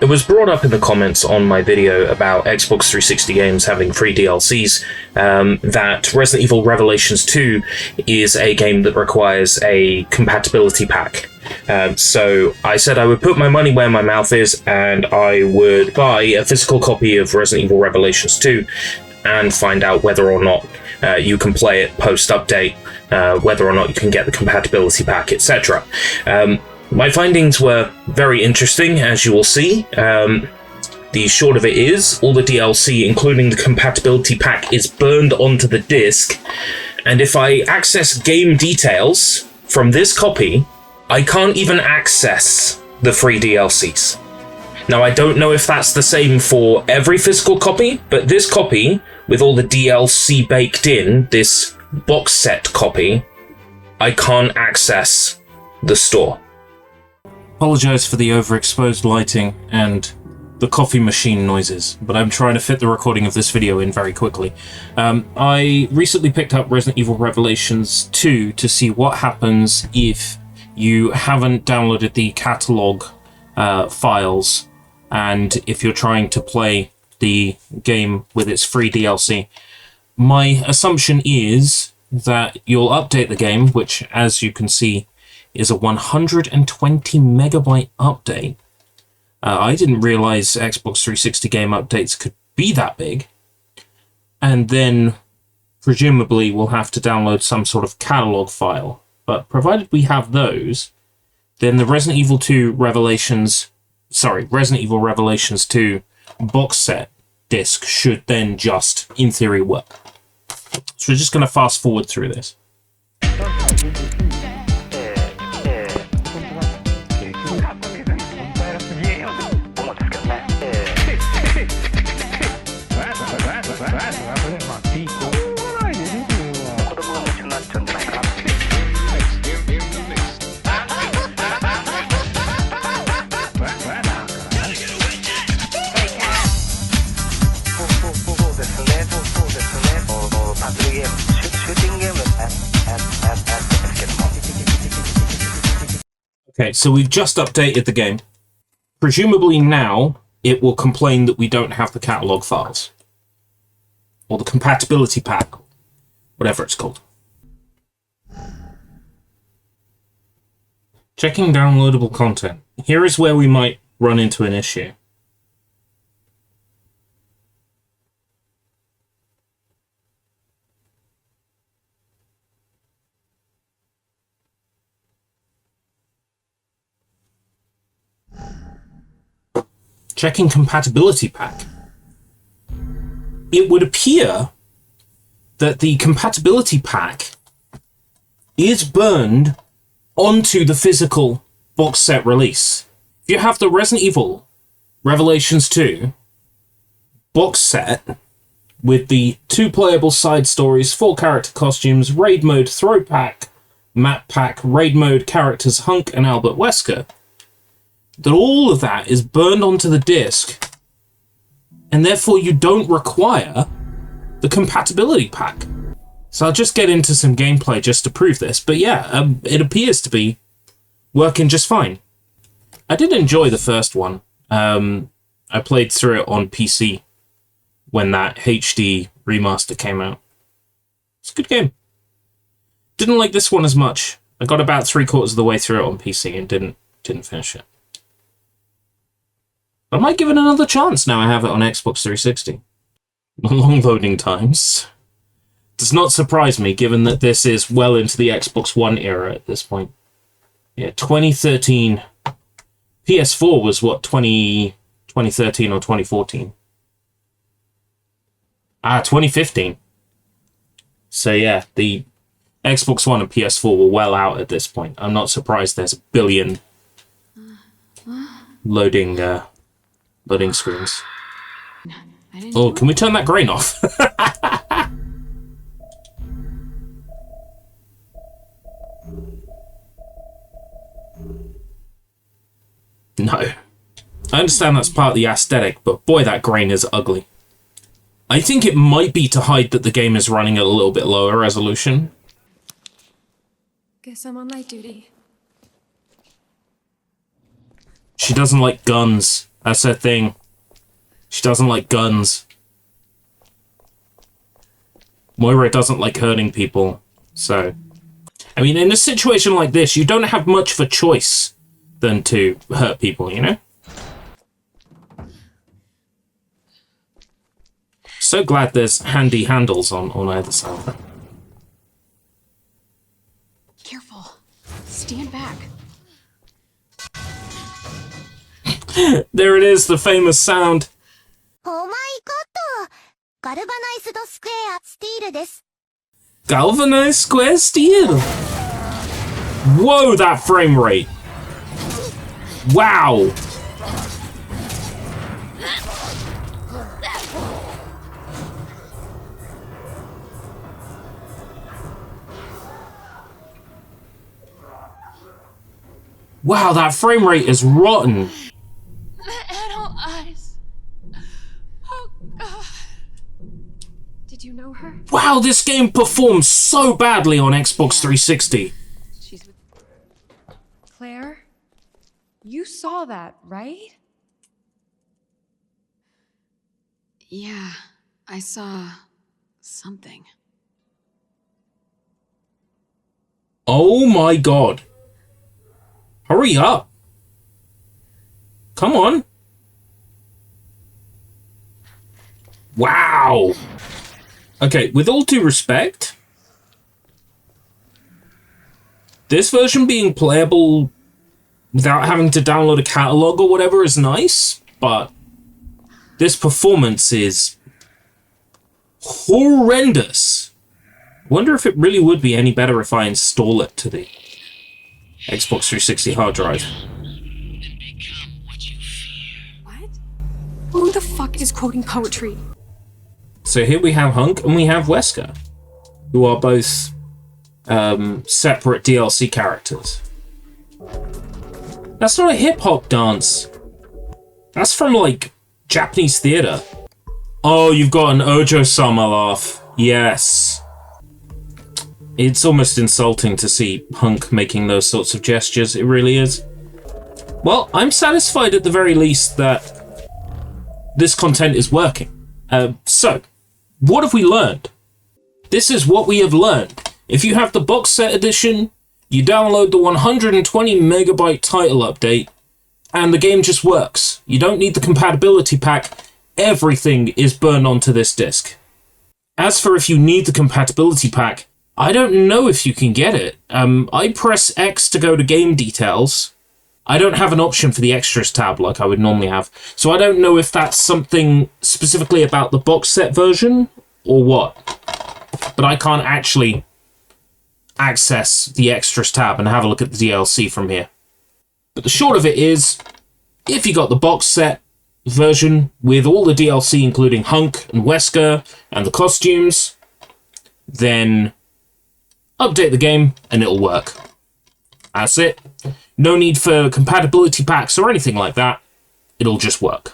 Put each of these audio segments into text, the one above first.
It was brought up in the comments on my video about Xbox 360 games having free DLCs, that Resident Evil Revelations 2 is a game that requires a compatibility pack. So I said I would put my money where my mouth is, and I would buy a physical copy of Resident Evil Revelations 2 and find out whether or not you can play it post-update, whether or not you can get the compatibility pack, etc. My findings were very interesting, as you will see. The short of it is, all the DLC, including the compatibility pack, is burned onto the disc, and if I access game details from this copy, I can't even access the free DLCs. Now, I don't know if that's the same for every physical copy, but this copy, with all the DLC baked in, this box set copy, I can't access the store. Apologize for the overexposed lighting and the coffee machine noises, but I'm trying to fit the recording of this video in very quickly. I recently picked up Resident Evil Revelations 2 to see what happens if you haven't downloaded the catalog files, and if you're trying to play the game with its free DLC. My assumption is that you'll update the game, which, as you can see, is a 120 megabyte update. I didn't realize Xbox 360 game updates could be that big. And then, presumably, we'll have to download some sort of catalog file. But provided we have those, then the Resident Evil Revelations 2 box set disc should then just, in theory, work. So we're just going to fast forward through this. Okay, so we've just updated the game. Presumably now, it will complain that we don't have the catalog files. Or the compatibility pack. Whatever it's called. Checking downloadable content. Here is where we might run into an issue. Checking compatibility pack. It would appear that the compatibility pack is burned onto the physical box set release. If you have the Resident Evil Revelations 2 box set with the 2 playable side stories, 4 character costumes, raid mode, throw pack, map pack, raid mode characters Hunk and Albert Wesker, that all of that is burned onto the disc, and therefore you don't require the compatibility pack. So I'll just get into some gameplay just to prove this, but yeah, it appears to be working just fine. I did enjoy the first one. I played through it on PC when that HD remaster came out. It's a good game. Didn't like this one as much. I got about 3/4 of the way through it on PC and didn't finish it. I might give it another chance now I have it on Xbox 360. The long loading times does not surprise me, given that this is well into the Xbox One era at this point. Yeah, 2013. PS4 was what, 2013 or 2014? 2015. So yeah, the Xbox One and PS4 were well out at this point. I'm not surprised there's a billion loading screens. Oh, can we turn that grain off? No. I understand that's part of the aesthetic, but boy, that grain is ugly. I think it might be to hide that the game is running at a little bit lower resolution. Guess I'm on light duty. She doesn't like guns. That's her thing. She doesn't like guns. Moira doesn't like hurting people, so... I mean, in a situation like this, you don't have much of a choice than to hurt people, you know? So glad there's handy handles on either side. Careful. Stand back. There it is, the famous sound. Oh my god! Galvanized square steel です。 Galvanized square steel. Whoa, that frame rate. Wow. Wow, that frame rate is rotten. The adult eyes. Oh, God. Did you know her? Wow, this game performs so badly on Xbox 360. She's with... Claire? You saw that, right? Yeah, I saw... something. Oh my god. Hurry up. Come on. Wow. Okay, with all due respect, this version being playable without having to download a catalog or whatever is nice, but this performance is horrendous. Wonder if it really would be any better if I install it to the Xbox 360 hard drive. What? Who the fuck is quoting poetry? So here we have Hunk and we have Wesker, who are both separate DLC characters. That's not a hip-hop dance. That's from, like, Japanese theater. Oh, you've got an Ojo-sama laugh. Yes. It's almost insulting to see Hunk making those sorts of gestures. It really is. Well, I'm satisfied at the very least that this content is working. So, what have we learned? This is what we have learned. If you have the box set edition, you download the 120 megabyte title update, and the game just works. You don't need the compatibility pack. Everything is burned onto this disc. As for if you need the compatibility pack, I don't know if you can get it. I press X to go to game details. I don't have an option for the extras tab like I would normally have, so I don't know if that's something specifically about the box set version or what. But I can't actually access the extras tab and have a look at the DLC from here. But the short of it is, if you got the box set version with all the DLC including Hunk and Wesker and the costumes, then update the game and it'll work. That's it. No need for compatibility packs or anything like that. It'll just work.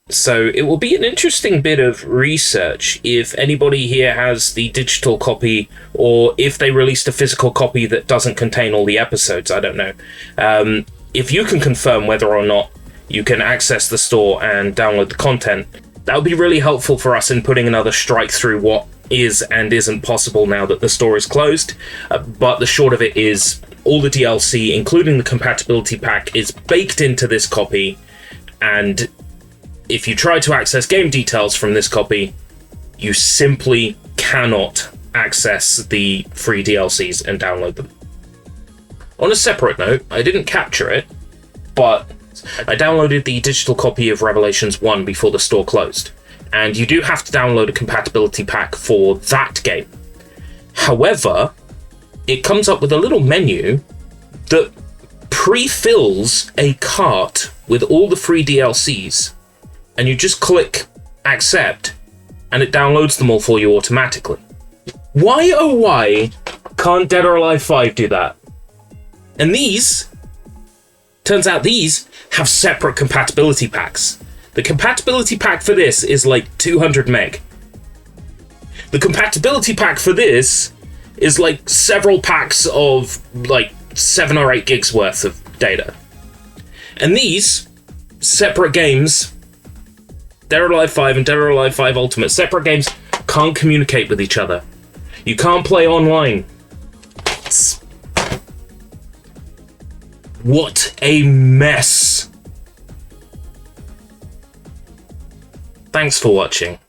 So it will be an interesting bit of research if anybody here has the digital copy, or if they released a physical copy that doesn't contain all the episodes. I don't know. If you can confirm whether or not you can access the store and download the content, that would be really helpful for us in putting another strike through what is and isn't possible now that the store is closed. But the short of it is, all the DLC, including the compatibility pack, is baked into this copy, and if you try to access game details from this copy, you simply cannot access the free DLCs and download them. On a separate note, I didn't capture it, but I downloaded the digital copy of Revelations 1 before the store closed, and you do have to download a compatibility pack for that game. However, it comes up with a little menu that pre-fills a cart with all the free DLCs, and you just click accept and it downloads them all for you automatically. Why oh why can't Dead or Alive 5 do that? And these, turns out these have separate compatibility packs. The compatibility pack for this is like 200 meg. The compatibility pack for this is like several packs of like 7 or 8 gigs worth of data. And these separate games, Dead or Alive 5 and Dead or Alive 5 Ultimate, separate games, can't communicate with each other. You can't play online. What a mess. Thanks for watching.